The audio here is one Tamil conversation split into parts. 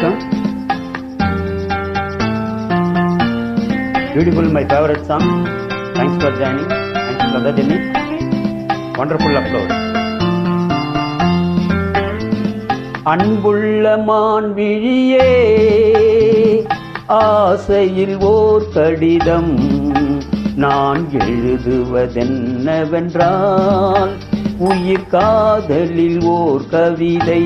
welcome. Beautiful, my favorite song. Thanks for joining. Thanks for that, Jenny. Wonderful applause. அன்புள்ள மான்விழியே, ஆசையில் ஓர் கடிதம் நான் எழுதுவதென்னவென்றால், உயிர் காதலில் ஓர் கவிதை.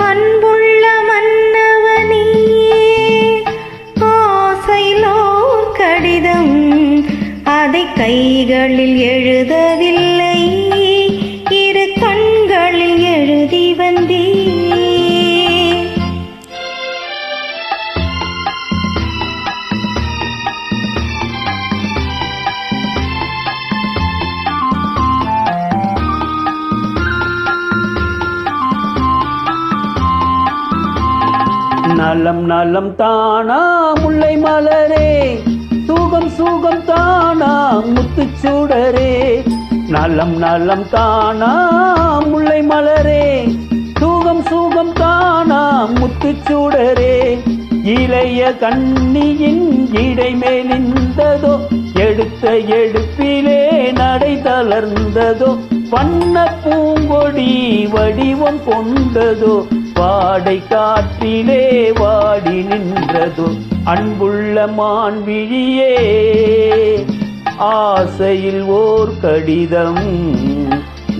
அன்புள்ள மன்னவனே, ஆசையில் ஓர் கடிதம், அதை கைகளில் எழுதவில்லை, இரு கண்களில் எழுதி வந்தேன். நலம் நலம் தானா முல்லை மலரே, சுகம் சுகம் தானா முத்துச்சூடரே. நலம் நலம் தானா முல்லை மலரே, சுகம் சுகம் தானா முத்துச்சூடரே. இளைய கண்ணியின் இடை மேலிந்ததோ, எடுத்த எடுப்பிலே நடை தளர்ந்ததோ. வண்ண பூங்கொடி வடிவம் கொண்டதோ, வாடை காற்றிலே வாடி நின்றதோ. அன்புள்ள மான்விழியே, ஆசையில் ஓர் கடிதம்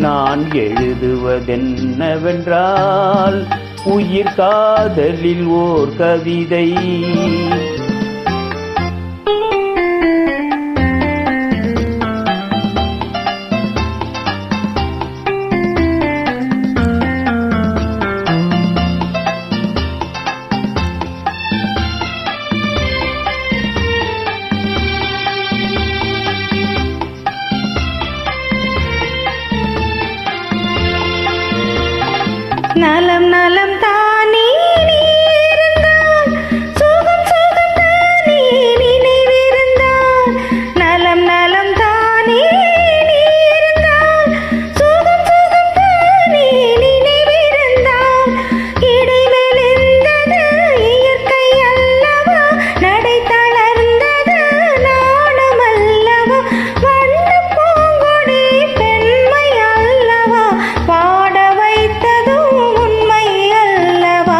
நான் எழுதுவதென்னவென்றால், உயிர் காதலில் ஓர் கவிதை. நலம் நலம் தானே நீ இருந்தால், சுகம் சுகம் தானே நினைவிருந்தால். நலம் நலம் தானே நீ இருந்தால், சுகம் சுகம் தானே நினைவிருந்தால். இடைமெலிந்தது இயற்கை அல்லவா, நடை தளர்ந்தது நாணம் அல்லவா. வண்ண பூங்கொடி பெண்மை அல்லவா, பாட வைத்ததும் உண்மை அல்லவா.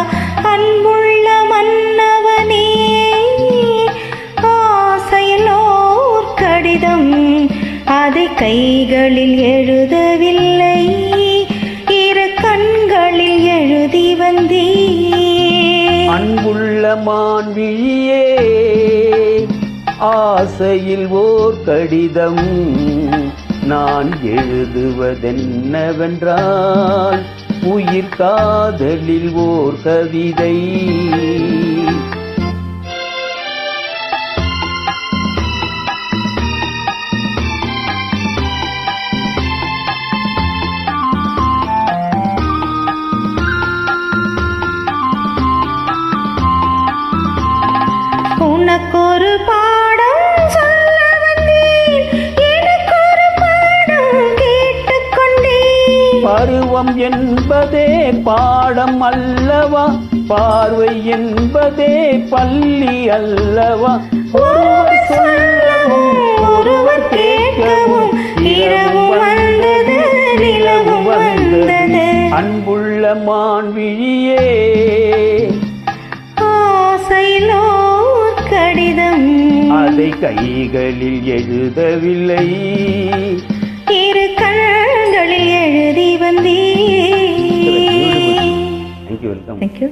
அன்புள்ள மன்னவனே, ஆசையில் ஓர் கடிதம், அதை கைகளில் எழுதவில்லை, இரு கண்களில் எழுதி வந்தேன். அன்புள்ள மான்விழியே, ஆசையில் ஓர் கடிதம் நான் எழுதுவதென்னவென்றால், உயிர் காதலில் ஓர் கவிதை. உனக்கொரு பாடம் சொல்ல வந்தேன், எனக்கொரு பாடம் கேட்டுக்கொண்டேன். பருவம் என்பதே பாடம் அல்லவா, பார்வை என்பதே பள்ளி அல்லவா. ஒருவர் சொல்லவும் ஒருவர் கேட்கவும், இரவும் வந்தது நிலவும் வந்தது. அன்புள்ள மான்விழியே, ஆசையில் ஓர் கடிதம், அதை கைகளில் எழுதவில்லை, இரு கண்களில் எழுதி வந்தேன். Thank you, welcome. Thank you.